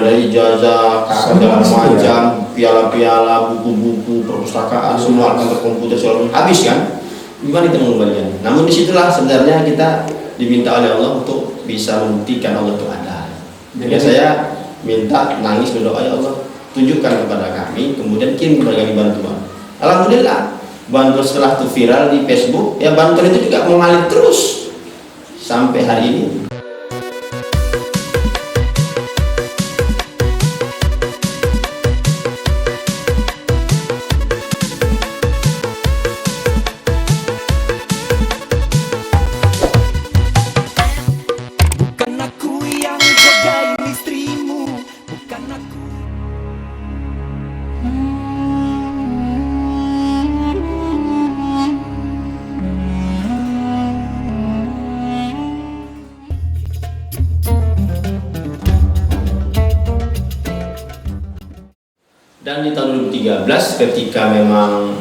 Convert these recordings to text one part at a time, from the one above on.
dari ijazah, segala macam, piala-piala, buku-buku, perpustakaan, semua kantor komputer selalu habis kan? Gimana kita mengembalikan? Namun disitulah sebenarnya kita diminta oleh Allah untuk bisa membuktikan Allah itu ada. Jadi saya minta nangis berdoa, ya Allah tunjukkan kepada kami, kemudian kirim kepada kami bantuan. Alhamdulillah bantuan setelah itu viral di Facebook, ya bantuan itu juga mengalir terus sampai hari ini. Dan di tahun 2013 ketika memang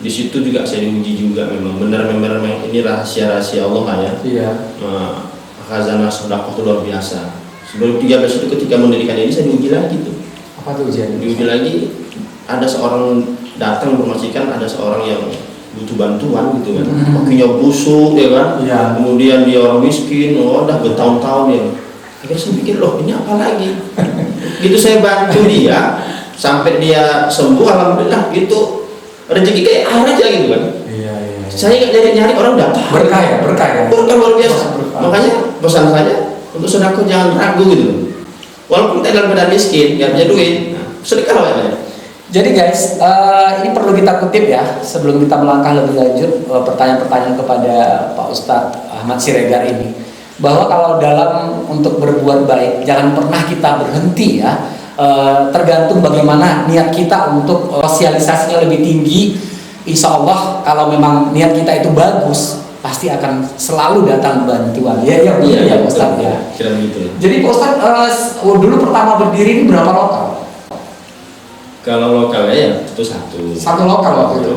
di situ juga saya diuji juga, memang benar ini rahasia Allah ya. Iya. Khazanah sedekah itu luar biasa. 2013 itu ketika mendirikan ini saya diuji lagi tuh. Apa tuh ujian? Diuji lagi, ada seorang datang mempromosikan ada seorang yang butuh bantuan gitu kan. Kakinya busuk ya kan. Iya. Kemudian dia orang miskin, udah bertahun-tahun ya. Akhirnya saya pikir loh ini apa lagi? Gitu saya bantu dia sampai dia sembuh, alhamdulillah itu rezeki kayak air aja gitu kan. Iya. Saya nggak nyari orang datang. Berkah ya. Berkah luar biasa. Makanya pesan saya untuk sedekah jangan ragu gitu. Walaupun kita dalam keadaan miskin, nggak punya duit, sedekah ya. Jadi guys, ini perlu kita kutip ya sebelum kita melangkah lebih lanjut pertanyaan-pertanyaan kepada Pak Ustadz Ahmad Siregar ini, bahwa kalau dalam untuk berbuat baik jangan pernah kita berhenti ya. Tergantung bagaimana niat kita untuk sosialisasinya lebih tinggi. Insya Allah kalau memang niat kita itu bagus, pasti akan selalu datang bantuan. Ya Ustadz ya. Jadi Pak Ustadz dulu pertama berdiri ini berapa lokal? Kalau lokalnya ya itu satu. Satu lokal waktu itu.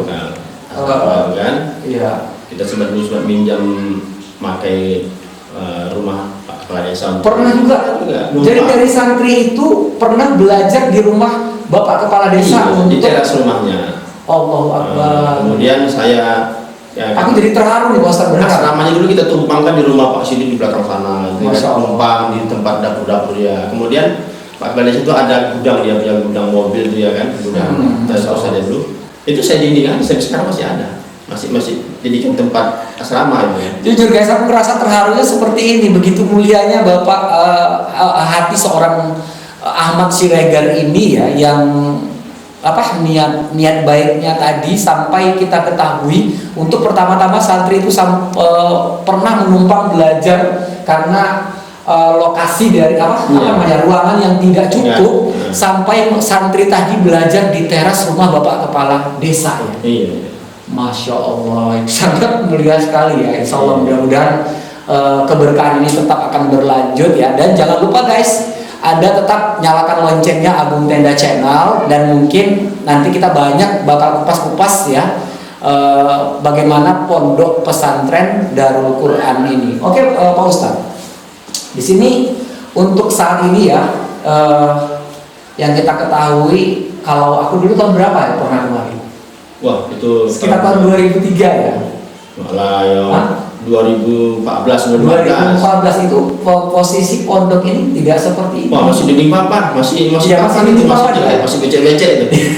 Lokal kan? Iya. Kita sempat minjam pakai rumah Pak Kepala Desa. Pernah juga. Jadi dari santri itu pernah belajar di rumah Bapak Kepala Desa di teras rumahnya. Allahu Akbar. Kemudian saya aku jadi terharu nih Pak Ustadz, benar. Asramanya dulu kita tumpangkan di rumah Pak Sidi di belakang sana. Tumpang di tempat dapur-dapur ya. Kemudian Pak Kepala Desa itu ada gudang, dia punya gudang mobil itu ya kan, gudang terus ada dulu. Itu saya dindingan, sekarang masih ada. Masih jadikan tempat asrama ya. Jujur guys, aku merasa terharunya seperti ini, begitu mulianya Bapak hati seorang Ahmad Siregar ini ya, yang niat baiknya tadi sampai kita ketahui untuk pertama-tama santri itu pernah menumpang belajar karena lokasi dari ruangan yang tidak cukup sampai santri tadi belajar di teras rumah Bapak Kepala Desa ya. Iya. Masya Allah, sangat mulia sekali ya. Insya Allah mudah-mudahan keberkahan ini tetap akan berlanjut ya. Dan jangan lupa guys, ada tetap nyalakan loncengnya Agung Tenda Channel, dan mungkin nanti kita banyak bakal kupas-kupas ya bagaimana pondok pesantren Darul Quran ini. Oke Pak Ustadz, di sini untuk saat ini ya yang kita ketahui, kalau aku dulu tahun berapa ya pernah kemarin? Wah, itu sekitar tahun 2003 ya. Malah ya 2014 itu posisi pondok ini tidak seperti ini. Wah, masih dinding papan, masih becek-becek itu.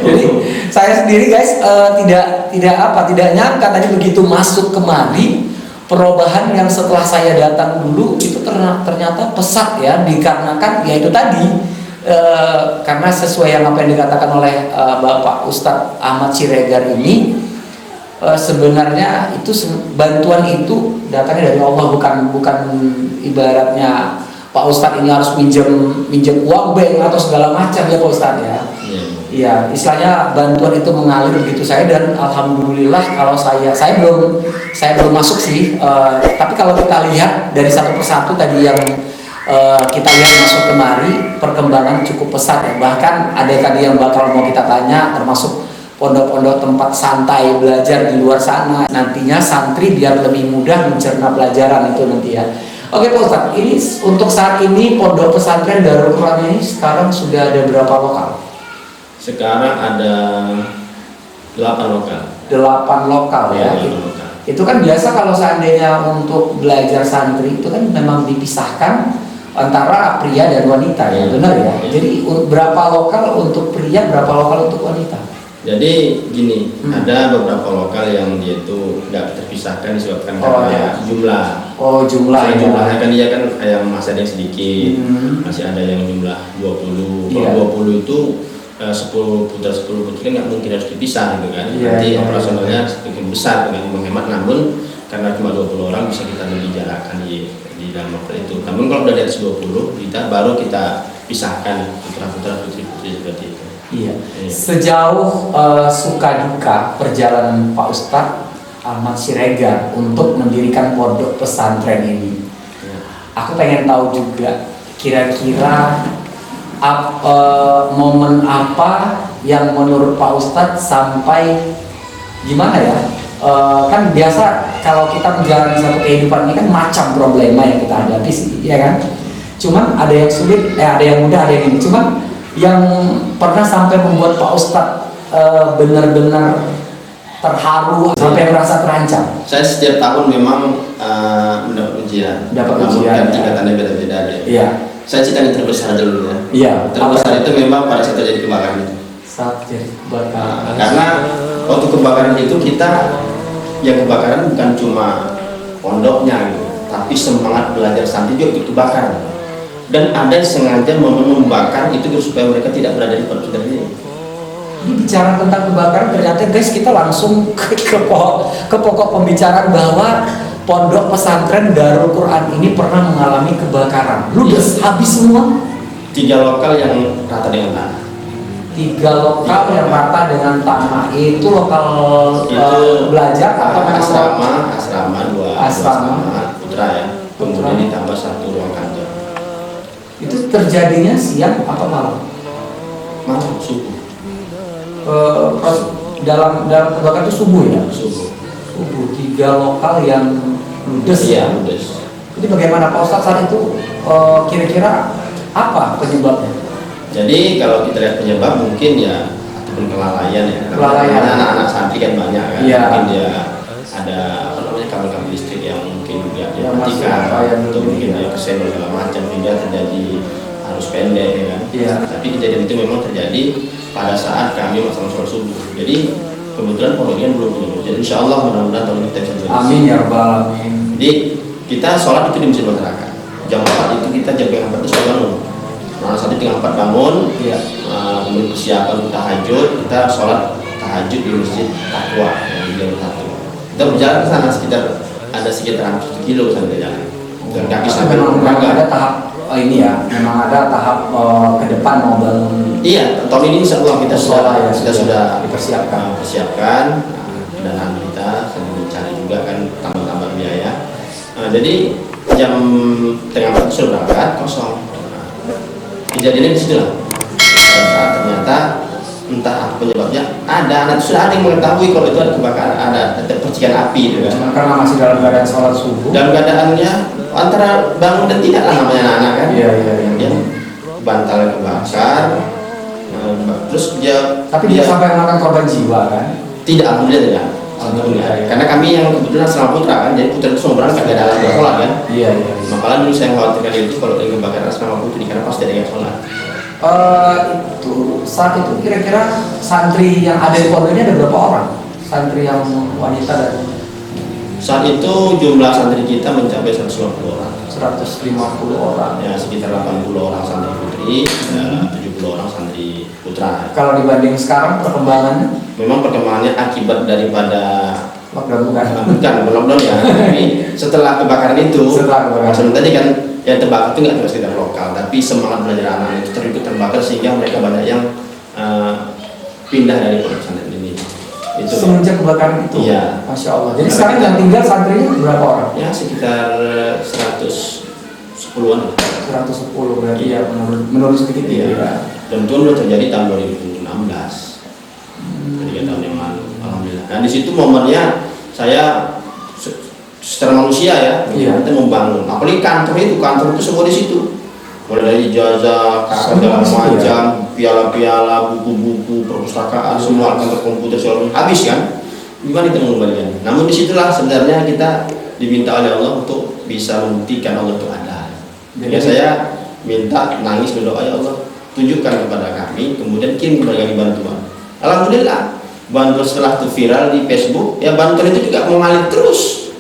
Jadi saya sendiri guys tidak nyangka tadi begitu masuk kemari, perubahan yang setelah saya datang dulu itu ternyata pesat ya, dikarenakan ya itu tadi karena sesuai yang apa yang dikatakan oleh Bapak Ustadz Ahmad Siregar ini, sebenarnya itu bantuan itu datangnya dari Allah, bukan ibaratnya Pak Ustadz ini harus minjem uang bank atau segala macam ya Pak Ustadz ya. Iya, istilahnya bantuan itu mengalir begitu saya, dan alhamdulillah kalau saya belum masuk sih, tapi kalau kita lihat dari satu persatu tadi yang kita lihat masuk kemari, perkembangan cukup pesat ya. Bahkan ada tadi yang bakal mau kita tanya, termasuk pondok-pondok tempat santai belajar di luar sana. Nantinya santri biar lebih mudah mencerna pelajaran itu nanti ya. Oke Pak Ustadz, ini untuk saat ini Pondok Pesantren Darul Quran ini sekarang sudah ada berapa lokal? Sekarang ada 8 lokal. 8 lokal ya. 8 lokal. Itu kan biasa kalau seandainya untuk belajar santri itu kan memang dipisahkan antara pria dan wanita ya, benar ya. Jadi berapa lokal untuk pria, berapa lokal untuk wanita? Jadi gini, ada beberapa lokal yang dia itu nggak terpisahkan disebabkan karena jumlah. Oh jumlah ya. Jumlahnya kan dia kan yang masih ada yang sedikit, masih ada yang jumlah 20. Kalau 20 itu 10 putra kan nggak mungkin harus dipisah gitu kan. Nanti operasionalnya sedikit besar dengan menghemat, namun karena cuma 20 orang bisa kita lebih jarakkan di dalam lokal itu. Namun kalau udah di atas 20 kita baru kita pisahkan putra putri seperti itu. Iya. Sejauh suka duka perjalanan Pak Ustadz Ahmad Siregar untuk mendirikan pondok pesantren ini, aku pengen tahu juga kira-kira momen apa yang menurut Pak Ustadz sampai gimana ya? Kan biasa kalau kita menjalani satu kehidupan ini kan macam problema yang kita hadapi sih, ya kan? Cuman ada yang sulit, ada yang mudah, ada yang ini. Cuman yang pernah sampai membuat Pak Ustadz benar-benar terharu sampai merasa terancam. Saya setiap tahun memang mendapat ujian. Kan tingkatannya beda-beda ya. Iya. Saya cerita yang terbesar dulu ya. Iya. Terbesar itu memang pada saat terjadi kebakaran itu. Saat terjadi kebakaran. Karena waktu kebakaran itu kita yang kebakaran bukan cuma pondoknya gitu, tapi semangat belajar santri juga ikut kebakaran. Dan ada yang sengaja membakar itu supaya mereka tidak berada di pondok ini. Ini bicara tentang kebakaran, ternyata guys kita langsung ke pokok pembicaraan bahwa pondok pesantren Darul Quran ini pernah mengalami kebakaran. Ludes habis semua. 3 lokal yang rata dengan tanah. 3 lokal yang rata dengan tanah. Itu lokal belajar atau asrama 2 asrama putra ya. Kemudian ditambah 1 ruang kantor. Itu terjadinya siang apa malam? Malam, subuh. Dalam kebakaran itu subuh ya? Subuh. 3 lokal yang ludes ya? Ludes. Jadi bagaimana Pak Ustadz saat itu kira-kira apa penyebabnya? Jadi kalau kita lihat penyebab mungkin ya ataupun kelalaian ya. Kelalaian. Anak-anak santri kan banyak kan. Ya. Mungkin dia ada kabel listrik yang mungkin dia matikan atau mungkin dia kesenggol segala macam hingga terjadi arus pendek ya kan. Ya. Tapi kejadian itu memang terjadi pada saat kami melaksanakan sholat subuh. Jadi kebetulan pondoknya belum punya. Jadi insya Allah mudah-mudahan tahun ini kita bisa berhasil. Amin ya rabbal alamin. Jadi kita sholat itu di masjid masyarakat. Jam 4 itu kita jam 4 itu sholat bangun. Nah saat itu jam 4 bangun, kemudian persiapan untuk tahajud, kita sholat tahajud di masjid Taqwa yang di Jalan 1. Kita berjalan ke sana sekitar 1 kilo sampai jalan. Dan kaki sampai memang ada tahap ini ya, memang ada tahap ke depan mau bangun. Iya, tahun ini insya Allah kita sudah dipersiapkan. Dan kita sedang mencari juga kan tambah biaya. Jadi jam tengah 4 sudah berangkat kosong. Kejadiannya di situ lah. Ternyata entah apa penyebabnya sudah ada yang mengetahui kalau itu ada kebakaran, ada percikan api gitu kan. Karena masih dalam keadaan sholat subuh. Dalam keadaannya antara bangun dan tidak lah namanya anak kan. Iya. Yang bantal kebakar. Terus tapi dia sampai memakan korban jiwa kan? Tidak, alhamdulillah tidak. Alhamdulillah. Karena kami yang kebetulan asrama putra kan, jadi putra itu semua berangkat gak ada alat sholat kan. Iya. Makanya dulu saya khawatirkan itu kalau ada kebakaran asrama putri karena pasti ada yang sholat. Itu saat itu kira-kira santri yang ada di pondoknya ada berapa orang? Santri yang wanita dan saat itu jumlah santri kita mencapai 150 orang. 150 orang. Ya sekitar 80 orang santri putri, 70 orang santri putra. Kalau dibanding sekarang perkembangannya? Memang perkembangannya akibat daripada lockdown bukan lockdown ya. Tapi setelah kebakaran itu, maksudnya tadi kan yang terbakar itu nggak cuma sekitar lokal, tapi semangat belajar anak itu terikut terbakar sehingga mereka banyak yang pindah dari pondok pesantren ini. Itu semenjak kebakaran itu. Iya. Masya Allah. Jadi sekarang yang tinggal santrinya berapa orang? Ya sekitar 110-an. 110 berarti ya menurut sedikit ya. Dan itu udah terjadi tahun 2016. 3 tahun yang lalu. Alhamdulillah. Nah di situ momennya saya secara manusia ya, kita membangun. Apalagi kantor itu semua di situ. Mulai dari ijazah, segala macam, piala-piala, buku-buku, perpustakaan, semua kantor komputer segala macam habis kan? Gimana kita mengembalikan? Namun disitulah sebenarnya kita diminta oleh Allah untuk bisa membuktikan Allah itu ada. Jadi saya minta nangis berdoa, ya Allah tunjukkan kepada kami, kemudian kirim kepada kami bantuan. Alhamdulillah bantuan setelah itu viral di Facebook, ya bantuan itu juga mengalir terus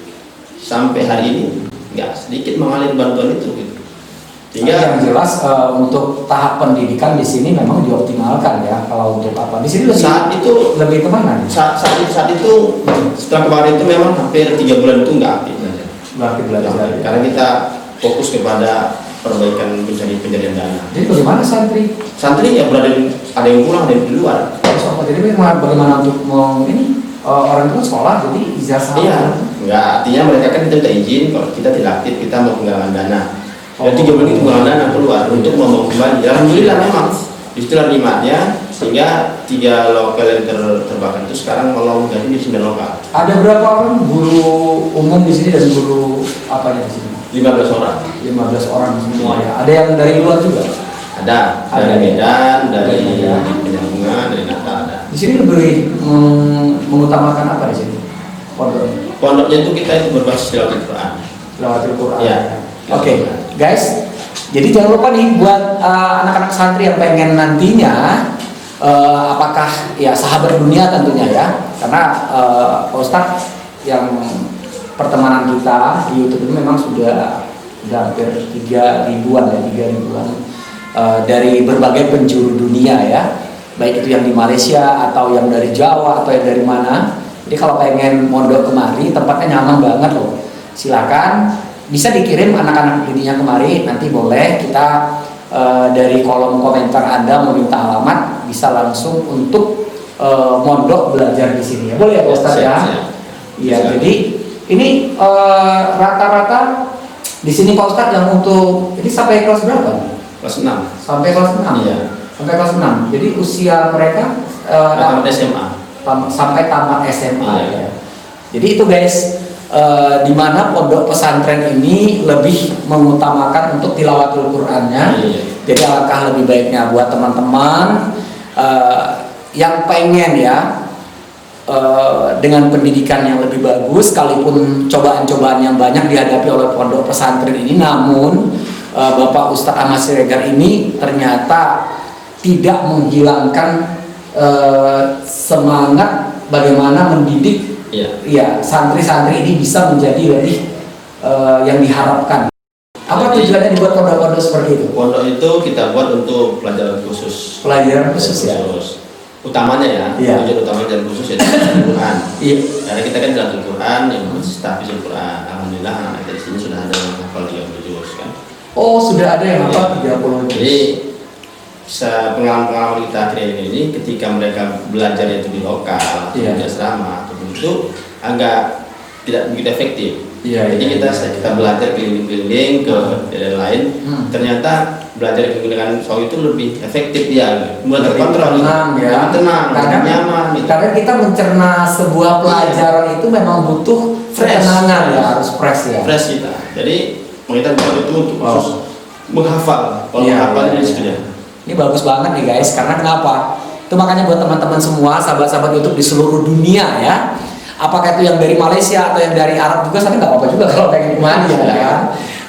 sampai hari ini, nggak sedikit mengalir bantuan itu gitu. Sehingga yang jelas untuk tahap pendidikan di sini memang dioptimalkan ya. Kalau untuk apa di sini lebih kemana? Saat itu setelah kemarin itu memang hampir 3 bulan itu nggak aktif belajar. Karena kita fokus kepada perbaikan pencarian dana. Jadi bagaimana santri? Santri ya ada yang pulang, ada yang di luar. Jadi bagaimana untuk orang itu sekolah jadi ijazah? Iya, nggak, artinya mereka kan kita minta izin kalau kita tidak aktif, kita mau penggalangan dana. Dan 3 bulan itu penggalangan dana keluar untuk membangun kembali. Alhamdulillah memang disitulah nikmatnya, sehingga 3 lokal yang terbakar itu sekarang kalau menjadi di 9 lokal. Ada berapa orang guru umum di sini dan guru apanya di sini? 15 orang. 15 orang semua ya. Ada yang dari luar juga? Ada dari Medan, dari Penyambungan, dari Natal ada. Di sini lebih mengutamakan apa di sini? Pondoknya itu kita itu berbasis tilawatul Quran. Tilawatul Quran. Ya. Oke, guys. Jadi jangan lupa nih buat anak-anak santri yang pengen nantinya apakah ya sahabat dunia tentunya ya. Karena Pak Ustadz yang pertemanan kita di YouTube ini memang sudah hampir 3.000-an ya, 3.000-an dari berbagai penjuru dunia ya, baik itu yang di Malaysia atau yang dari Jawa atau yang dari mana. Jadi kalau pengen mondok kemari tempatnya nyaman banget loh, silakan bisa dikirim anak-anak dirinya kemari, nanti boleh kita dari kolom komentar Anda meminta alamat, bisa langsung untuk mondok belajar di sini ya, boleh ya Pak Ustadz ya? Iya, jadi ini rata-rata di sini Pak Ustadz yang untuk ini sampai kelas berapa? Kelas 6. Sampai kelas 6. Iya. Sampai kelas 6. Jadi usia mereka tamat SMA. Sampai tamat SMA iya. Ya. Jadi itu guys, di mana pondok pesantren ini lebih mengutamakan untuk tilawatul Qur'annya. Iya. Jadi alangkah lebih baiknya buat teman-teman yang pengen ya dengan pendidikan yang lebih bagus, sekalipun cobaan-cobaan yang banyak dihadapi oleh pondok pesantren ini, namun Bapak Ustadz Ahmad Siregar ini ternyata tidak menghilangkan semangat bagaimana mendidik ya santri-santri ini bisa menjadi lebih yang diharapkan. Apa tujuannya dibuat pondok-pondok seperti itu? Pondok itu kita buat untuk pelajaran khusus. Pelajaran khusus ya. Utamanya ya, tujuan utamanya dan khusus ya Al-Quran. Iya. Karena kita kan belajar Al-Quran yang tahfiz Al-Quran. Alhamdulillah anak dari sini sudah ada yang hafal 30 juz kan. Oh, sudah ada yang hafal 30 juz. Jadi pengalaman kita akhir ini ketika mereka belajar itu di lokal, di asrama ataupun itu agak tidak begitu efektif. Jadi kita belajar keliling-keliling ke daerah lain, ternyata belajar dengan sawi itu lebih efektif ya, lebih terkontrol, tenang, nyaman. Karena kita mencerna sebuah pelajaran itu memang butuh ketenangan ya, harus fresh ya. Fresh kita. Jadi kita buat itu untuk menghafal. Kalau menghafal ini sudah. Ini bagus banget nih guys, karena kenapa? Itu makanya buat teman-teman semua, sahabat-sahabat YouTube di seluruh dunia ya. Apakah itu yang dari Malaysia atau yang dari Arab juga, saya nggak apa-apa juga kalau pengen kemana ya kan.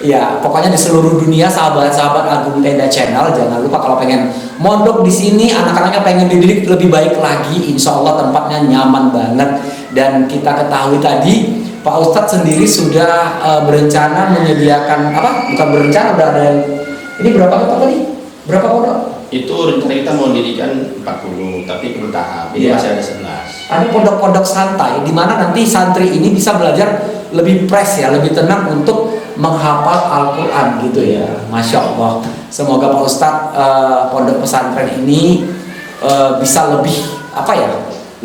Ya, pokoknya di seluruh dunia sahabat-sahabat Agung Tenda Channel, jangan lupa kalau pengen mondok di sini, anak-anaknya pengen dididik lebih baik lagi, insya Allah tempatnya nyaman banget. Dan kita ketahui tadi Pak Ustadz sendiri sudah berencana menyediakan bukan berencana, udah ada yang ini berapa tadi? Berapa pondok? Itu rencana kita mau mendirikan 40, tapi bertahap. Ini masih ada 11. Ada pondok-pondok santai di mana nanti santri ini bisa belajar lebih fresh ya, lebih tenang untuk menghafal Al-Quran gitu ya. Masya Allah. Semoga Pak Ustadz pondok pesantren ini bisa lebih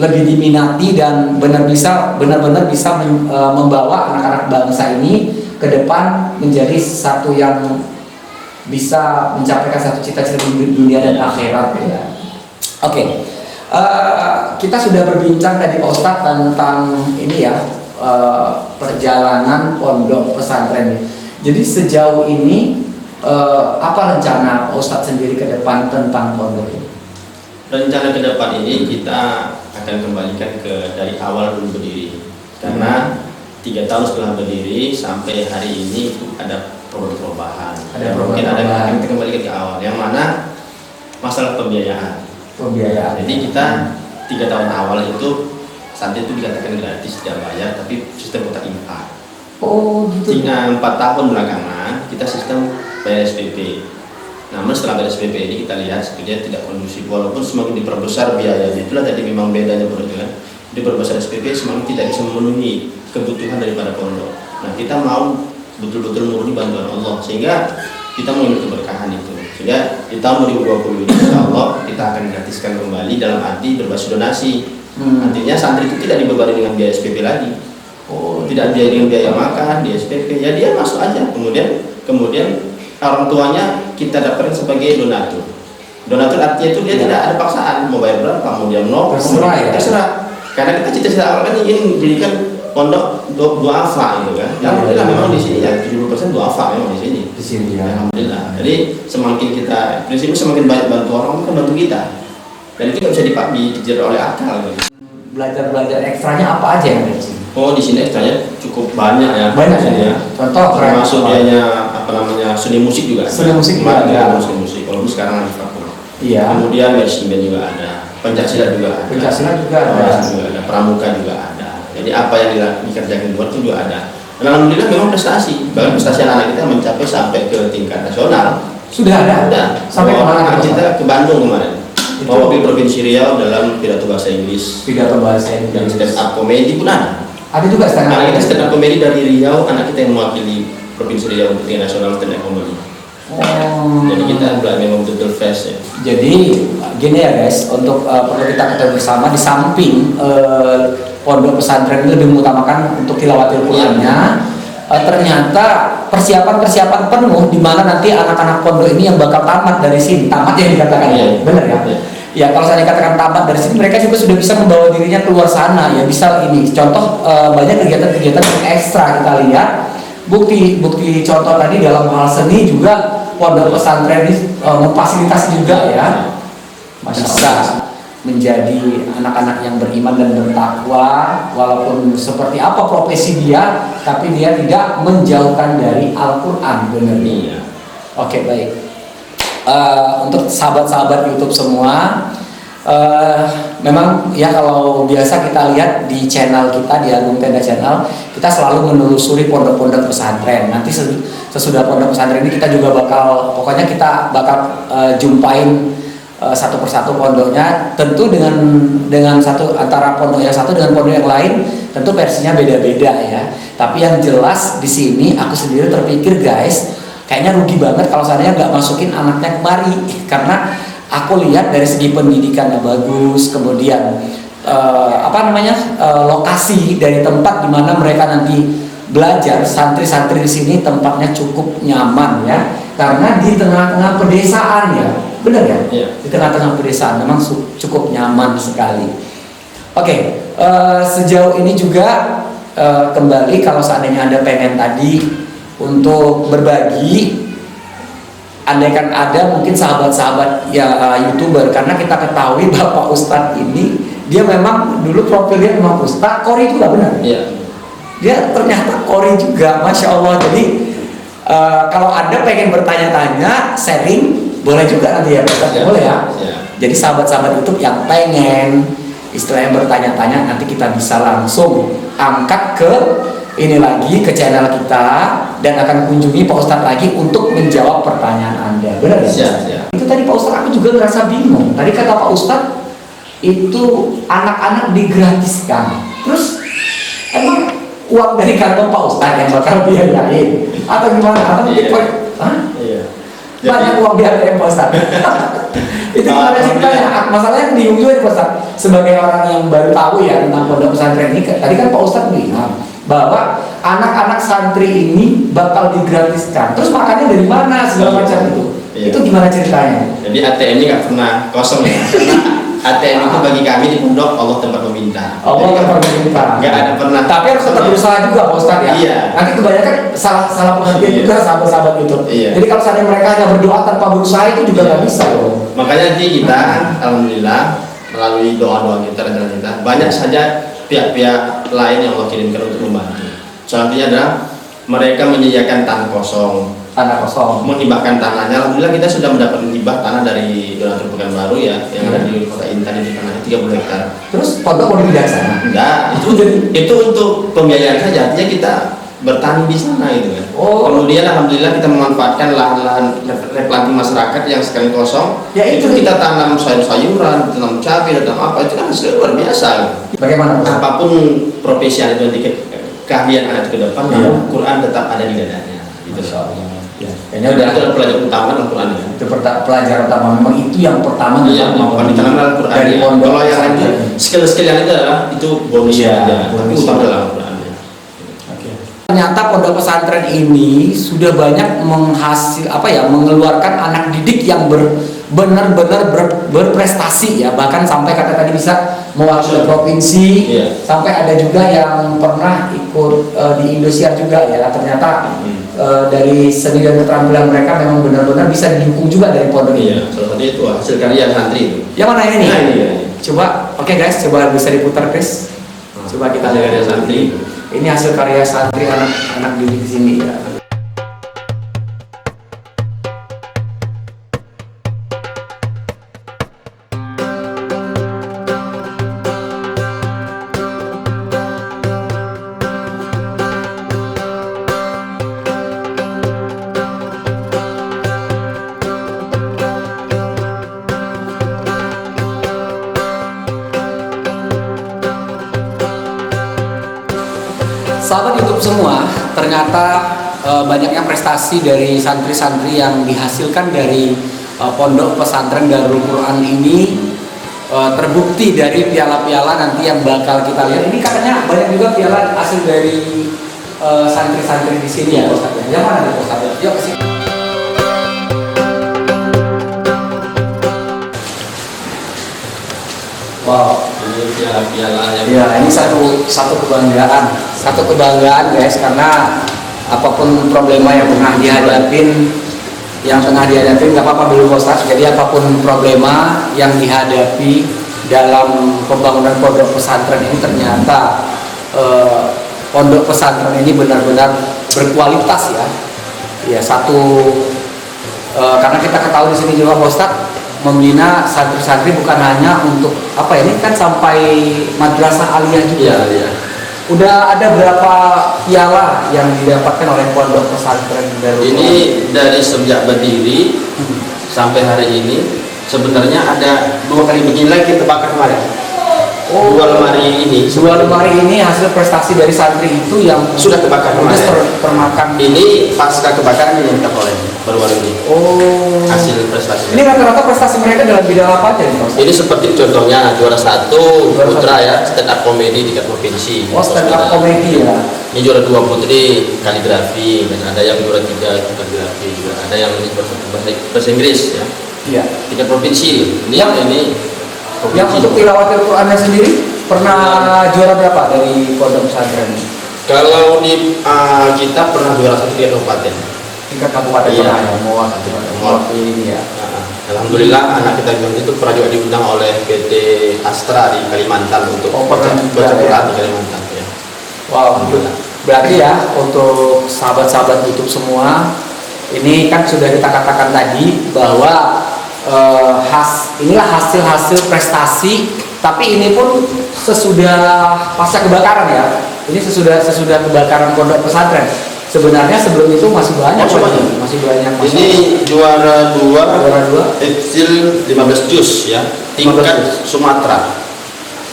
lebih diminati dan benar-benar bisa membawa anak-anak bangsa ini ke depan menjadi satu yang bisa mencapai satu cita-cita di dunia dan akhirat ya. Oke. Kita sudah berbincang tadi Pak Ustadz tentang ini ya, perjalanan pondok pesantren. Jadi sejauh ini apa rencana Ustadz sendiri ke depan tentang pondok ini? Rencana ke depan ini kita akan kembalikan ke dari awal dulu berdiri, karena 3 tahun setelah berdiri sampai hari ini itu ada perubahan. Mungkin ada kita kembalikan ke awal, yang mana masalah pembiayaan. Jadi kita 3 tahun awal itu santri itu dikatakan gratis, tidak bayar, tapi sistem kotak infak. Oh gitu. 4 tahun belakangan kita sistem bayar SPP. Namun setelah bayar SPP ini kita lihat sebetulnya tidak kondusif, walaupun semakin diperbesar biayanya. Itulah tadi memang bedanya peraturan. Diperbesar SPP semakin tidak bisa memenuhi kebutuhan daripada pondok. Nah, kita mau betul-betul murni bantuan Allah, sehingga kita mau keberkahan itu. Sehingga di tahun 2020 ini insya Allah kita akan gratiskan kembali dalam arti berbasis donasi. Artinya santri itu tidak dibebani dengan biaya SPP lagi. Tidak biaya dengan biaya makan di SPP, ya dia masuk aja. Kemudian orang tuanya kita dapatkan sebagai donatur. Donatur artinya itu dia tidak ada paksaan mau bayar berapa, mau dia nol, terserah. Karena kita cita-cita awal kan ingin menjadikan pondok duafa gitu kan. Alhamdulillah memang di sini ya 70% duafa memang di sini. Di sini ya. Alhamdulillah. Jadi semakin kita prinsipnya semakin banyak bantu orang kan bantu kita. Dan itu nggak bisa dikejar oleh akal gitu. Belajar ekstranya apa aja yang ada di sini? Oh, di sini ekstranya cukup banyak ya. Banyak ya. Contoh termasuk dianya seni musik juga. Seni musik juga ada. Seni musik. Kalau sekarang ada vakum. Iya. Kemudian marching band juga ada. Pencaksilat juga ada. Pencaksilat juga ada. Pramuka juga ada. Jadi apa yang dikerjakan di luar itu juga ada. Dan alhamdulillah memang prestasi. Bahkan prestasi anak kita mencapai sampai ke tingkat nasional. Sudah ada. Sudah. Sampai kemana? Kita ke Bandung kemarin. Mewakili Provinsi Riau dalam pidato bahasa Inggris. Dan stand up comedy pun ada. Ada juga stand up. Anak kita stand up comedy dari Riau, anak kita yang mewakili Provinsi Riau untuk tingkat nasional stand up comedy. Jadi kita memang betul fresh ya. Jadi gini ya guys, untuk perlu kita ketahui bersama, di samping pondok pesantren ini lebih mengutamakan untuk tilawatil Qur'annya, ternyata persiapan penuh di mana nanti anak-anak pondok ini yang bakal tamat dari sini, tamat yang dikatakan benar ya? Ya kalau saya dikatakan tamat dari sini, mereka juga sudah bisa membawa dirinya keluar sana ya, bisa ini contoh banyak kegiatan-kegiatan yang ekstra kita lihat. Bukti contoh tadi dalam hal seni juga pondok pesantren ini memfasilitasi juga ya, bisa menjadi anak-anak yang beriman dan bertakwa, walaupun seperti apa profesi dia, tapi dia tidak menjauhkan dari Al-Quran, benar ya. Oke, baik. Untuk sahabat-sahabat YouTube semua, memang ya kalau biasa kita lihat di channel kita di Agung Tenda Channel, kita selalu menelusuri pondok-pondok pesantren. Nanti sesudah pondok pesantren ini kita juga pokoknya kita bakal jumpain satu persatu pondoknya, tentu dengan satu antara pondok yang satu dengan pondok yang lain tentu versinya beda-beda ya. Tapi yang jelas di sini aku sendiri terpikir guys, kayaknya rugi banget kalau seandainya nggak masukin anaknya kemari, karena aku lihat dari segi pendidikannya bagus, kemudian lokasi dari tempat di mana mereka nanti belajar, santri-santri di sini tempatnya cukup nyaman ya, karena di tengah-tengah pedesaan ya, benar ya? Yeah. Di tengah-tengah pedesaan memang cukup nyaman sekali. Oke, sejauh ini juga kembali kalau seandainya Anda pengen tadi untuk berbagi, andaikan ada mungkin sahabat-sahabat ya YouTuber, karena kita ketahui Bapak Ustadz ini dia memang dulu profilnya memang Ustadz Qori juga benar. Yeah. Dia ternyata Qori juga, Masya Allah. Jadi kalau Anda pengen bertanya-tanya, sharing, boleh juga nanti ya Ustaz, boleh ya? Jadi sahabat-sahabat YouTube yang pengen istilahnya bertanya-tanya, nanti kita bisa langsung angkat ke ini lagi, ke channel kita, dan akan kunjungi Pak Ustadz lagi untuk menjawab pertanyaan Anda. Benar ya? Itu tadi Pak Ustadz, aku juga ngerasa bingung. Tadi kata Pak Ustadz, itu anak-anak digratiskan. Terus emang uang dari kantong Pak Ustadz yang bakal biayain atau gimana? Atau banyak uang biaya Pak Ustadz. Itu gimana ceritanya? Masalahnya bingung juga Pak Ustadz. Sebagai orang yang baru tahu ya tentang pondok pesantren ini, tadi kan Pak Ustadz bilang bahwa anak-anak santri ini bakal digratiskan. Terus makannya dari mana segala macam itu? Itu gimana ceritanya? Jadi ATM-nya nggak pernah kosong ya. Karena ATM itu bagi kami di pondok Allah tempat meminta. Allah tempat meminta. Nggak ada pernah. Tapi harus tetap berusaha juga Pak Ustadz ya. Iya. Nanti kebanyakan salah pengertian juga sahabat-sahabat itu. Iya. Jadi kalau seandainya mereka hanya berdoa tanpa berusaha itu juga nggak bisa loh. Makanya nanti kita alhamdulillah melalui doa-doa kita, rencana kita, banyak saja pihak-pihak lain yang Allah kirimkan untuk membantu. Salah satunya adalah mereka menyediakan tanah kosong, menghibahkan tanahnya. Alhamdulillah kita sudah mendapat hibah tanah dari donatur Pekanbaru ya, yang ada di kota Intan itu tanahnya 30 hektar. Terus pondok mau dipindah sana? Enggak, itu untuk pembiayaan saja. Artinya kita bertani di sana gitu kan. Kemudian alhamdulillah kita memanfaatkan lahan-lahan replanting masyarakat yang sekarang kosong. Ya itu kita tanam sayur-sayuran, tanam cabai, tanam apa, itu kan hasilnya luar biasa. Bagaimana? Apapun profesi yang itu nanti keahlian anak ke depan, namun Quran tetap ada di dadanya. Gitu. Ya. Kayaknya udah itu pelajaran utama Al-Quran ya. Itu pelajaran utama, memang itu yang pertama ditanam Al-Quran ya. Kalau yang lain skill-skill yang itu adalah itu bonus aja, tapi utama dalam Al-Quran. Ternyata pondok pesantren ini sudah banyak mengeluarkan anak didik yang benar-benar berprestasi ya, bahkan sampai kata tadi bisa mewakili provinsi, sampai ada juga yang pernah ikut di Indosiar juga ya. Ternyata dari seni dan keterampilan mereka memang benar-benar bisa didukung juga dari pondok ini. Iya, salah satunya itu hasil karya santri itu. Yang mana ini? Nah, ini. Coba, oke guys, coba bisa diputar Chris. Coba kita hasil karya santri. Ini hasil karya santri anak didik di sini ya. Sahabat YouTube semua, ternyata banyaknya prestasi dari santri-santri yang dihasilkan dari pondok pesantren Darul Quran ini terbukti dari piala-piala nanti yang bakal kita lihat. Ini katanya banyak juga piala hasil dari santri-santri di sini ya, Ustaz. Yang mana nih, Ustaz? Yuk ke sini. Wow. Ini piala-piala yang ini satu kebanggaan guys, karena apapun problema yang tengah dihadapin nggak apa-apa dulu Ustaz. Jadi apapun problema yang dihadapi dalam pembangunan pondok pesantren ini, ternyata pondok pesantren ini benar-benar berkualitas ya. Ya karena kita ketahui di sini juga Ustaz, membina santri-santri bukan hanya untuk ini kan sampai madrasah aliyah juga. Iya. Udah ada berapa piala yang didapatkan oleh pondok pesantren Darul Quran? Ini dari sejak berdiri sampai hari ini sebenarnya ada 2 kali begini lagi kita bakar kemarin. Dua lemari ini hasil prestasi dari santri itu yang sudah kebakar kemarin. Termakan. Ini pasca kebakaran yang kita oleh baru-baru ini. Hasil prestasi. Ini rata-rata prestasi mereka dalam bidang apa aja nih? Ini seperti contohnya juara 1 putra ya, stand up comedy tingkat provinsi. Stand up comedy ya. Ini juara 2 putri kaligrafi, dan ada yang juara 3 kaligrafi juga. Ada yang ini bahasa Inggris ya. Iya. Tingkat provinsi. Ini yang untuk tilawatil Qurannya sendiri pernah juara berapa dari pondok pesantren? Kalau di kita pernah juara 1 tingkat kabupaten. Tingkat kabupaten pernah ya, ini ya. Alhamdulillah anak kita itu pernah juga diundang oleh PT Astra di Kalimantan untuk baca Quran di Kalimantan ya. Wow, berarti ya untuk sahabat-sahabat YouTube semua, ini kan sudah kita katakan tadi bahwa inilah hasil-hasil prestasi, tapi ini pun sesudah pasca kebakaran ya. Ini sesudah kebakaran pondok pesantren. Sebenarnya sebelum itu masih banyak. Ini juara 2 Epsil 15 juz ya, tingkat Sumatera.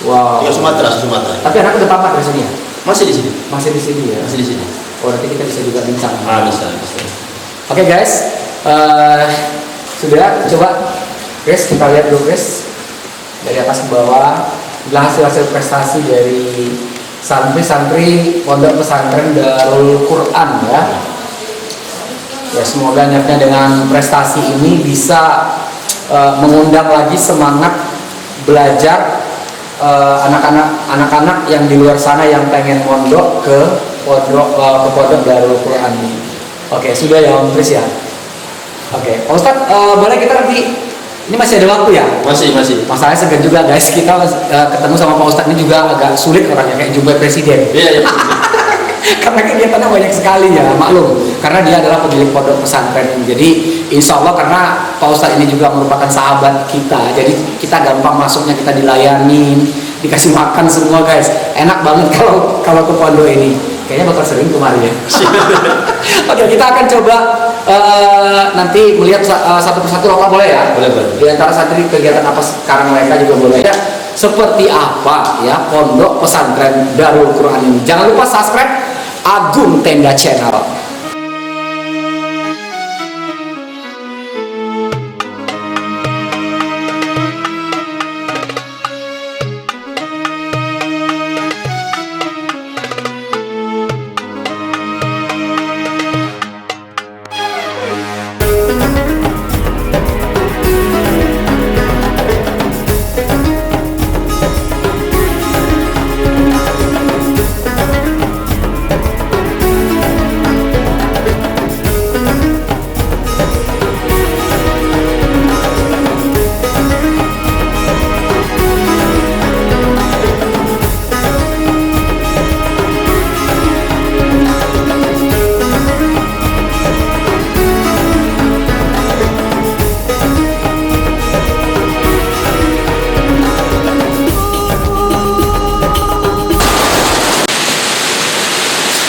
Wow. Tingkat Sumatera. Tapi anak udah tamat di sini ya? Masih di sini ya. Masih di sini. Nanti kita bisa juga bincang. Bisa. Oke guys, sudah, coba guys kita lihat dulu guys dari atas ke bawah. Inilah hasil prestasi dari santri-santri pondok pesantren Darul Quran ya. Ya semoga niatnya dengan prestasi ini bisa mengundang lagi semangat belajar anak-anak yang di luar sana yang pengen mondok ke pondok Darul Quran ini. Oke, sudah ya Om Tris ya. Oke, Pak Ustadz, boleh kita nanti, ini masih ada waktu ya? Masih. Masalahnya segan juga guys, kita ketemu sama Pak Ustadz ini juga agak sulit orangnya, kayak jumpa presiden. Iya. Karena kegiatannya banyak sekali ya, maklum. Karena dia adalah pemilik pondok pesantren. Jadi insya Allah karena Pak Ustadz ini juga merupakan sahabat kita, jadi kita gampang masuknya, kita dilayanin, dikasih makan semua guys. Enak banget kalau ke pondok ini. Kayaknya bakal sering kemarin ya. Oke, kita akan coba nanti melihat satu persatu lokal, boleh ya? Boleh. Di antara santri kegiatan apa sekarang mereka juga boleh ya. Seperti apa ya pondok pesantren Darul Quran ini. Jangan lupa subscribe Agung Tenda Channel.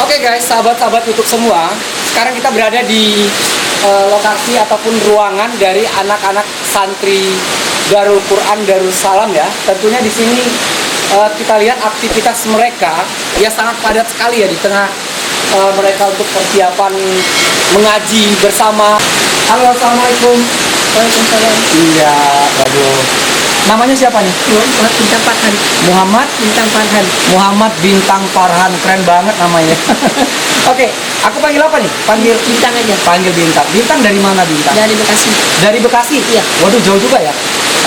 Oke guys, sahabat-sahabat YouTube semua, sekarang kita berada di lokasi ataupun ruangan dari anak-anak santri Darul Quran Darussalam ya. Tentunya di sini kita lihat aktivitas mereka ya sangat padat sekali ya di tengah mereka untuk persiapan mengaji bersama. Halo, assalamualaikum. Waalaikumsalam. Iya, waduh. Namanya siapa nih? Muhammad Bintang Farhan. Muhammad Bintang Farhan. Muhammad Bintang Farhan, keren banget namanya. Oke, aku panggil apa nih? Panggil Bintang aja. Panggil Bintang. Bintang dari mana Bintang? Dari Bekasi. Dari Bekasi. Iya. Waduh, jauh juga ya.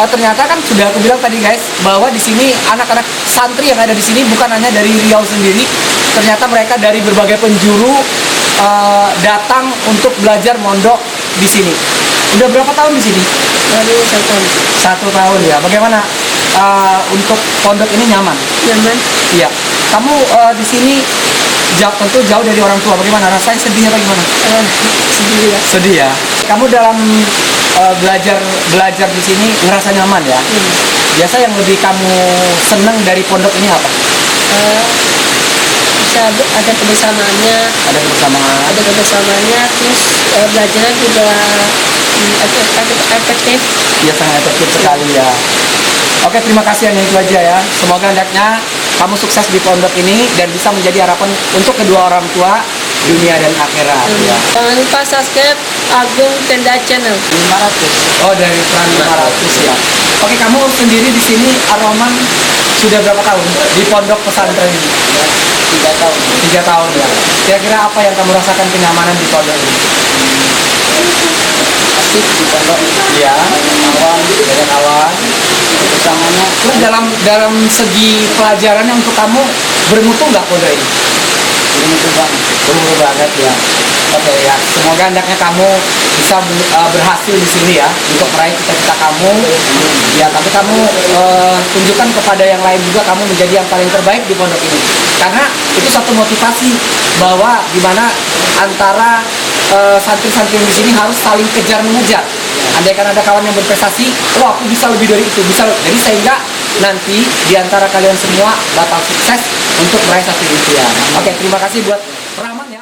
Ternyata kan sudah aku bilang tadi guys bahwa di sini anak-anak santri yang ada di sini bukan hanya dari Riau sendiri, ternyata mereka dari berbagai penjuru datang untuk belajar mondok di sini. Udah berapa tahun di sini? Baru 1 tahun. 1 tahun ya. Bagaimana untuk pondok ini nyaman? Nyaman. Iya. Kamu di sini tentu jauh dari orang tua. Bagaimana rasanya, sedih atau gimana? Sedih ya. Sedih ya. Kamu dalam belajar di sini ngerasa nyaman ya? Biasa yang lebih kamu seneng dari pondok ini apa? Bisa ada kebersamaannya. Ada kebersamaan. Ada kebersamaannya. Terus belajarnya juga efektif. Ya sangat efektif sekali ya. Oke, terima kasih, hanya itu aja ya. Semoga hendaknya kamu sukses di pondok ini dan bisa menjadi harapan untuk kedua orang tua dunia dan akhirat ya. Jangan lupa subscribe Agung Tenda Channel. 500. Oh, dari peran 500 ya. Oke, kamu sendiri di sini Ar-Rahman sudah berapa tahun di pondok pesantren ini? 3 tahun. 3 tahun ya. Kira-kira apa yang kamu rasakan kenyamanan di pondok ini? Asik di pondok. Iya, banyak kawan. Bersamanya. Terus dalam segi pelajarannya untuk kamu bermutu nggak pondok ini? Bermutu banget. Bermutu banget ya. Oke ya, semoga hendaknya kamu bisa berhasil di sini ya untuk meraih cita-cita kamu. Ya, tapi kamu tunjukkan kepada yang lain juga kamu menjadi yang paling terbaik di pondok ini. Karena itu satu motivasi bahwa dimana antara santri-santri di sini harus saling kejar mengejar. Andai kan ada kawan yang berprestasi, oh aku bisa lebih dari itu, bisa. Jadi sehingga nanti di antara kalian semua bakal sukses untuk meraih satu impian. Oke, terima kasih buat Rahman ya.